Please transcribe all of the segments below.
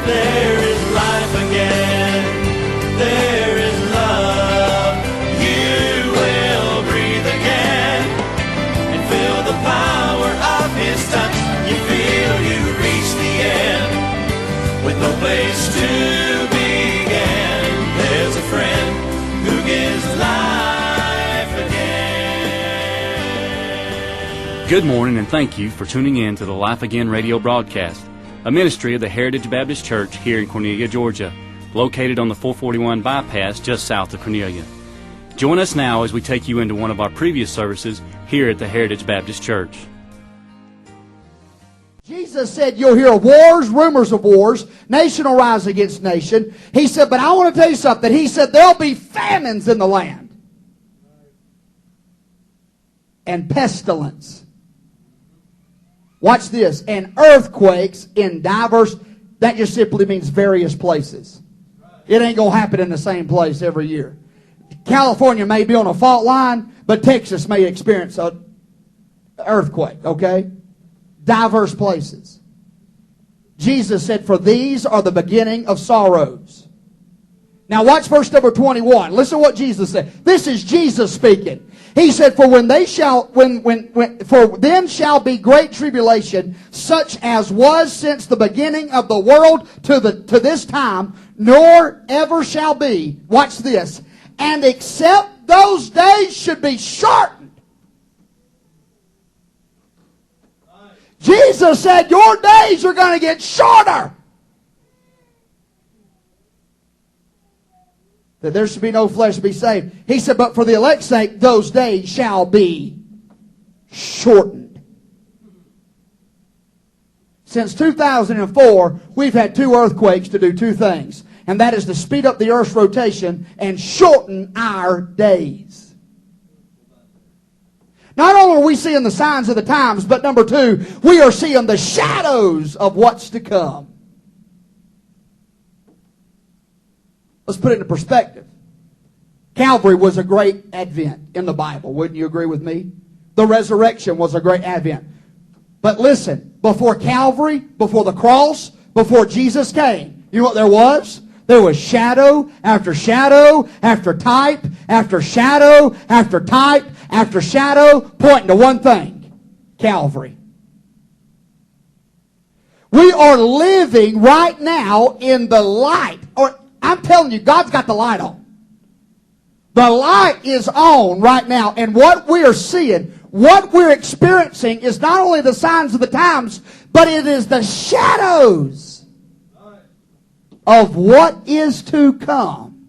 There is life again. There is love. You will breathe again and feel the power of His touch. You feel you reach the end with no place to begin. There's a friend who gives life again. Good morning, and thank you for tuning in to the Life Again radio broadcast, a ministry of the Heritage Baptist Church here in Cornelia, Georgia, located on the 441 bypass just south of Cornelia. Join us now as we take you into one of our previous services here at the Heritage Baptist Church. Jesus said you'll hear of wars, rumors of wars, nation will rise against nation. He said, but I want to tell you something. He said there'll be famines in the land and pestilence. Watch this. And earthquakes in diverse, that just simply means various places. It ain't going to happen in the same place every year. California may be on a fault line, but Texas may experience an earthquake, okay? Diverse places. Jesus said, for these are the beginning of sorrows. Now watch verse number 21. Listen to what Jesus said. This is Jesus speaking. He said, for then shall be great tribulation, such as was since the beginning of the world to this time, nor ever shall be. Watch this. And except those days should be shortened. Jesus said, your days are going to get shorter. That there should be no flesh to be saved. He said, but for the elect's sake, those days shall be shortened. Since 2004, we've had 2 earthquakes to do 2 things. And that is to speed up the earth's rotation and shorten our days. Not only are we seeing the signs of the times, but number 2, we are seeing the shadows of what's to come. Let's put it into perspective. Calvary was a great advent in the Bible. Wouldn't you agree with me? The resurrection was a great advent. But listen, before Calvary, before the cross, before Jesus came, you know what there was? There was shadow after shadow after type after shadow after type after shadow pointing to one thing. Calvary. We are living right now in the light. Or I'm telling you, God's got the light on. The light is on right now. And what we are seeing, what we're experiencing is not only the signs of the times, but it is the shadows of what is to come.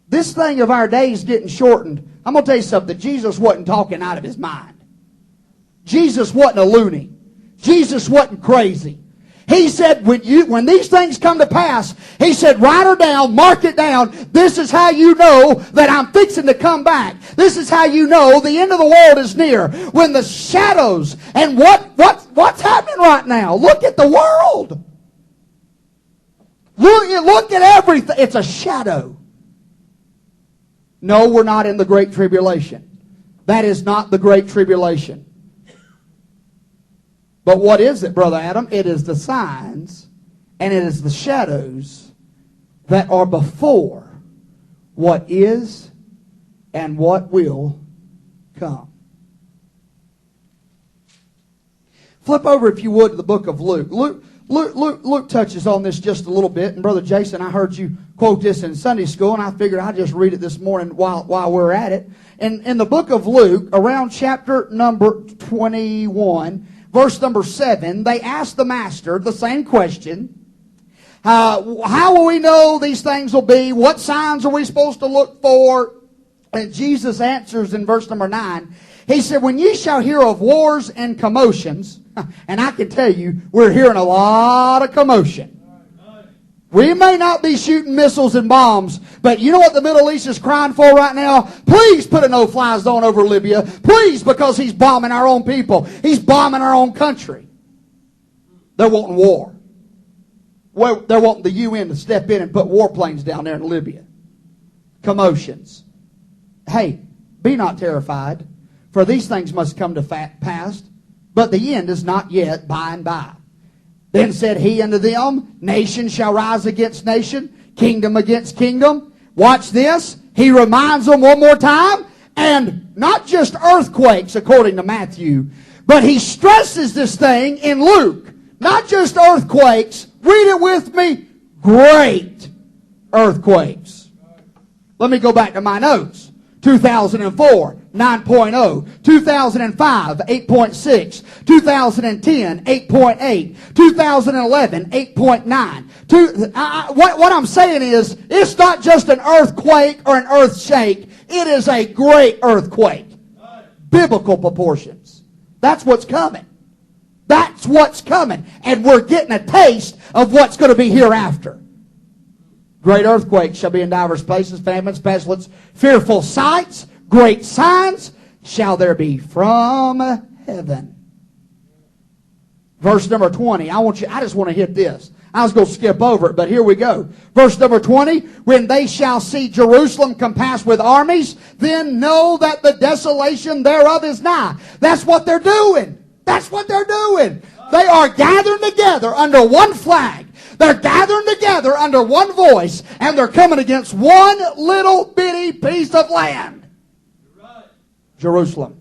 This thing of our days getting shortened, I'm going to tell you something. Jesus wasn't talking out of his mind. Jesus wasn't a loony. Jesus wasn't crazy. He said, when these things come to pass, he said, write her down, mark it down. This is how you know that I'm fixing to come back. This is how you know the end of the world is near. When the shadows, and what's happening right now? Look at the world. Look at everything. It's a shadow. No, we're not in the Great Tribulation. That is not the Great Tribulation. But what is it, Brother Adam? It is the signs and it is the shadows that are before what is and what will come. Flip over, if you would, to the book of Luke. Luke touches on this just a little bit. And Brother Jason, I heard you quote this in Sunday school, and I figured I'd just read it this morning while we're at it. And in the book of Luke, around chapter number 21, verse number 7, they asked the master the same question. How will we know these things will be? What signs are we supposed to look for? And Jesus answers in verse number 9. He said, when ye shall hear of wars and commotions, and I can tell you, we're hearing a lot of commotion. We may not be shooting missiles and bombs, but you know what the Middle East is crying for right now? Please put a no-fly zone over Libya. Please, because he's bombing our own people. He's bombing our own country. They're wanting war. They're wanting the UN to step in and put warplanes down there in Libya. Commotions. Hey, be not terrified, for these things must come to pass, but the end is not yet by and by. Then said he unto them, nation shall rise against nation, kingdom against kingdom. Watch this. He reminds them one more time. And not just earthquakes, according to Matthew, but he stresses this thing in Luke. Not just earthquakes. Read it with me. Great earthquakes. Let me go back to my notes. 2004, 9.0. 2005, 8.6. 2010, 8.8. 2011, 8.9. What I'm saying is, it's not just an earthquake or an earth shake. It is a great earthquake. Biblical proportions. That's what's coming. That's what's coming. And we're getting a taste of what's going to be hereafter. Great earthquakes shall be in divers places, famines, pestilence, fearful sights, great signs shall there be from heaven. Verse number 20. I just want to hit this. I was going to skip over it, but here we go. Verse number 20. When they shall see Jerusalem compassed with armies, then know that the desolation thereof is nigh. That's what they're doing. That's what they're doing. They are gathering together under one flag. They're gathering together under one voice, and they're coming against one little bitty piece of land. Right. Jerusalem.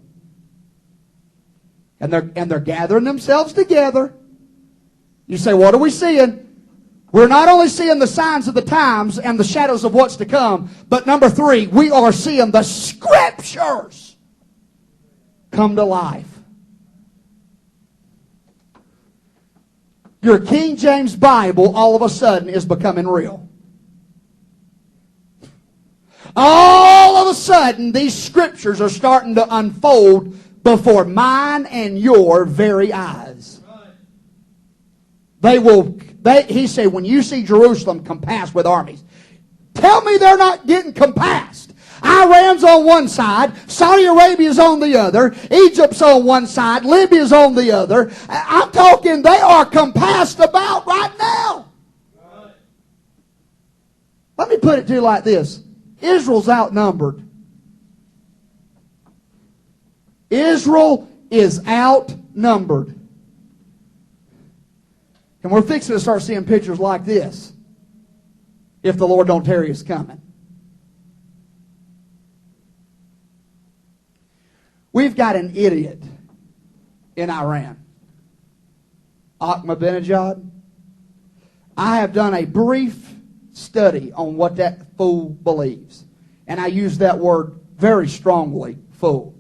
And they're gathering themselves together. You say, what are we seeing? We're not only seeing the signs of the times and the shadows of what's to come, but number 3, we are seeing the Scriptures come to life. Your King James Bible all of a sudden is becoming real. All of a sudden, these Scriptures are starting to unfold before mine and your very eyes. He said, when you see Jerusalem compassed with armies, tell me they're not getting compassed. Iran's on one side, Saudi Arabia's on the other, Egypt's on one side, Libya's on the other. I'm talking they are compassed about right now. Let me put it to you like this. Israel's outnumbered. Israel is outnumbered. And we're fixing to start seeing pictures like this if the Lord don't tarry is coming. We've got an idiot in Iran. Ahmadinejad. I have done a brief study on what that fool believes. And I use that word very strongly, fool.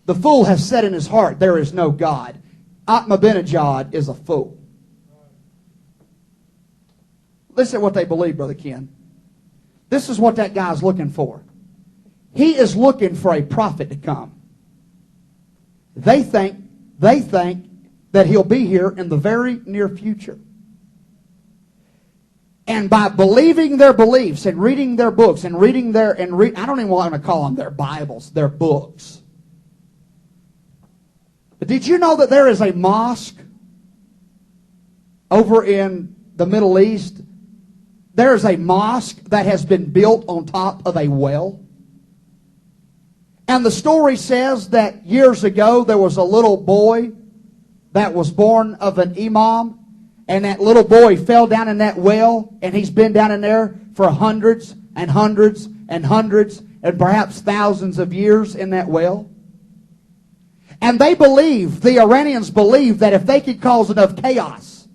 The fool has said in his heart, there is no God. Ahmadinejad is a fool. Listen to what they believe, Brother Ken. This is what that guy's looking for. He is looking for a prophet to come. They think that he'll be here in the very near future. And by believing their beliefs and reading their books and reading I don't even want to call them their Bibles, their books. But did you know that there is a mosque over in the Middle East? There is a mosque that has been built on top of a well. And the story says that years ago there was a little boy that was born of an imam, and that little boy fell down in that well, and he's been down in there for hundreds and hundreds and hundreds and perhaps thousands of years in that well. And the Iranians believe that if they could cause enough chaos,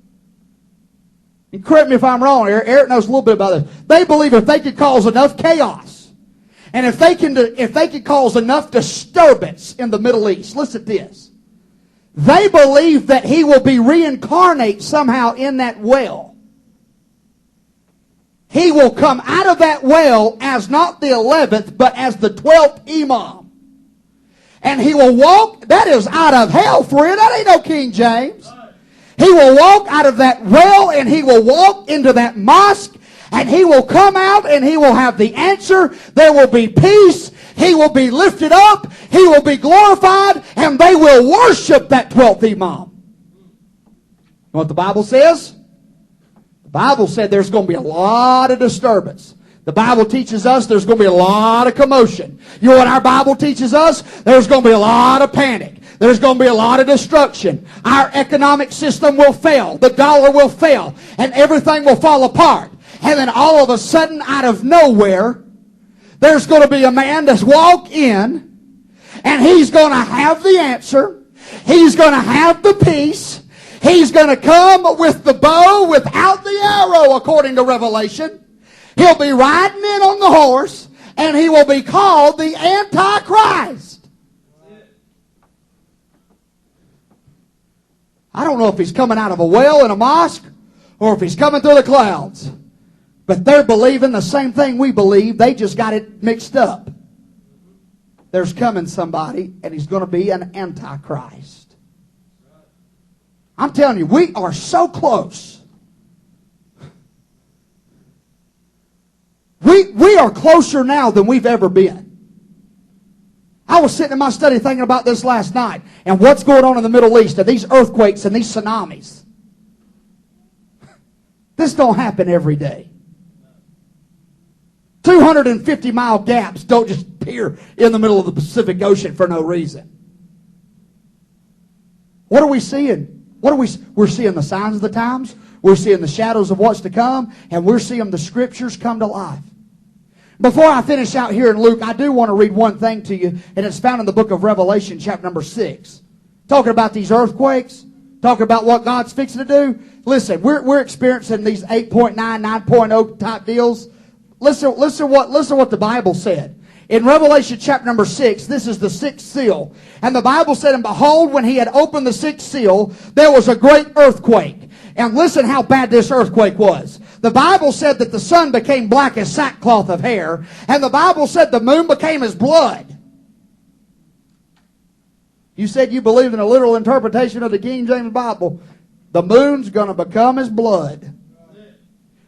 and correct me if I'm wrong, Eric knows a little bit about this, they believe if they could cause enough chaos, and if they could cause enough disturbance in the Middle East, listen to this, they believe that he will be reincarnate somehow in that well. He will come out of that well as not the 11th, but as the 12th imam. And he will walk, that is out of hell, friend. That ain't no King James. He will walk out of that well, and he will walk into that mosque, and he will come out, and he will have the answer. There will be peace. He will be lifted up. He will be glorified, and they will worship that 12th imam. You know what the Bible says? The Bible said there's going to be a lot of disturbance. The Bible teaches us there's going to be a lot of commotion. You know what our Bible teaches us? There's going to be a lot of panic. There's going to be a lot of destruction. Our economic system will fail. The dollar will fail. And everything will fall apart. And then all of a sudden, out of nowhere, there's going to be a man that's walk in, and he's going to have the answer. He's going to have the peace. He's going to come with the bow without the arrow, according to Revelation. He'll be riding in on the horse, and he will be called the Antichrist. I don't know if he's coming out of a well in a mosque or if he's coming through the clouds. But they're believing the same thing we believe. They just got it mixed up. There's coming somebody, and he's going to be an Antichrist. I'm telling you, we are so close. We are closer now than we've ever been. I was sitting in my study thinking about this last night and what's going on in the Middle East and these earthquakes and these tsunamis. This don't happen every day. 250-mile gaps don't just appear in the middle of the Pacific Ocean for no reason. What are we seeing? We're seeing the signs of the times. We're seeing the shadows of what's to come. And we're seeing the Scriptures come to life. Before I finish out here in Luke, I do want to read one thing to you. And it's found in the book of Revelation, chapter number 6. Talking about these earthquakes. Talking about what God's fixing to do. Listen, we're experiencing these 8.9, 9.0 type deals. Listen what the Bible said. In Revelation chapter number 6, this is the sixth seal. And the Bible said, and behold, when he had opened the sixth seal, there was a great earthquake. And listen how bad this earthquake was. The Bible said that the sun became black as sackcloth of hair. And the Bible said the moon became as blood. You said you believed in a literal interpretation of the King James Bible. The moon's going to become as blood.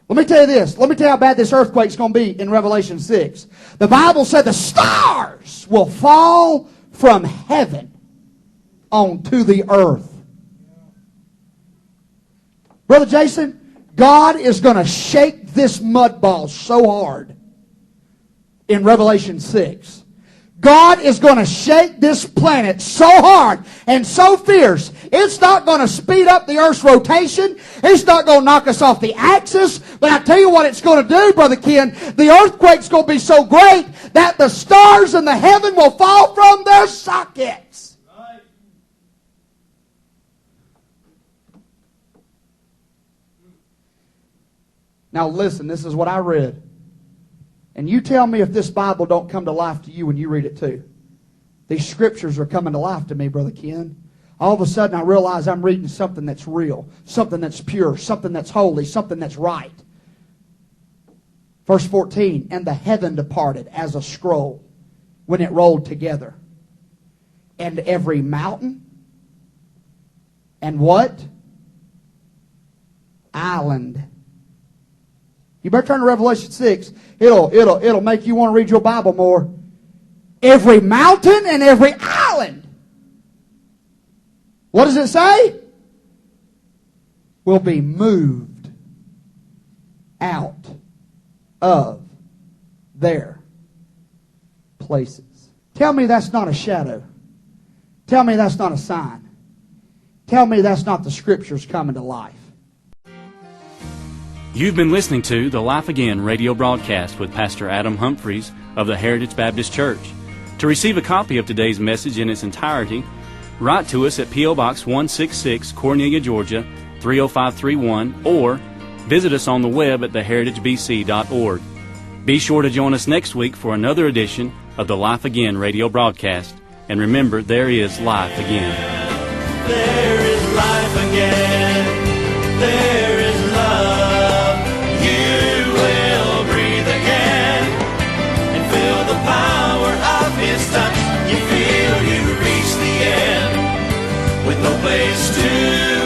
Let me tell you this. Let me tell you how bad this earthquake's going to be in Revelation 6. The Bible said the stars will fall from heaven onto the earth. Brother Jason, God is going to shake this mud ball so hard in Revelation 6. God is going to shake this planet so hard and so fierce. It's not going to speed up the earth's rotation. It's not going to knock us off the axis. But I tell you what it's going to do, Brother Ken. The earthquake's going to be so great that the stars in the heaven will fall from their sockets. Right. Now listen, this is what I read. And you tell me if this Bible don't come to life to you when you read it too. These Scriptures are coming to life to me, Brother Ken. All of a sudden I realize I'm reading something that's real, something that's pure, something that's holy, something that's right. Verse 14, and the heaven departed as a scroll when it rolled together. And every mountain and what? Island. You better turn to Revelation 6. It'll make you want to read your Bible more. Every mountain and every island. What does it say? Will be moved out of their places. Tell me that's not a shadow. Tell me that's not a sign. Tell me that's not the Scriptures coming to life. You've been listening to the Life Again radio broadcast with Pastor Adam Humphries of the Heritage Baptist Church. To receive a copy of today's message in its entirety, write to us at P.O. Box 166, Cornelia, Georgia, 30531, or visit us on the web at theheritagebc.org. Be sure to join us next week for another edition of the Life Again radio broadcast. And remember, there is life again. There is life again. There is love. You will breathe again and feel the power of His touch. You feel you reach the end with no place to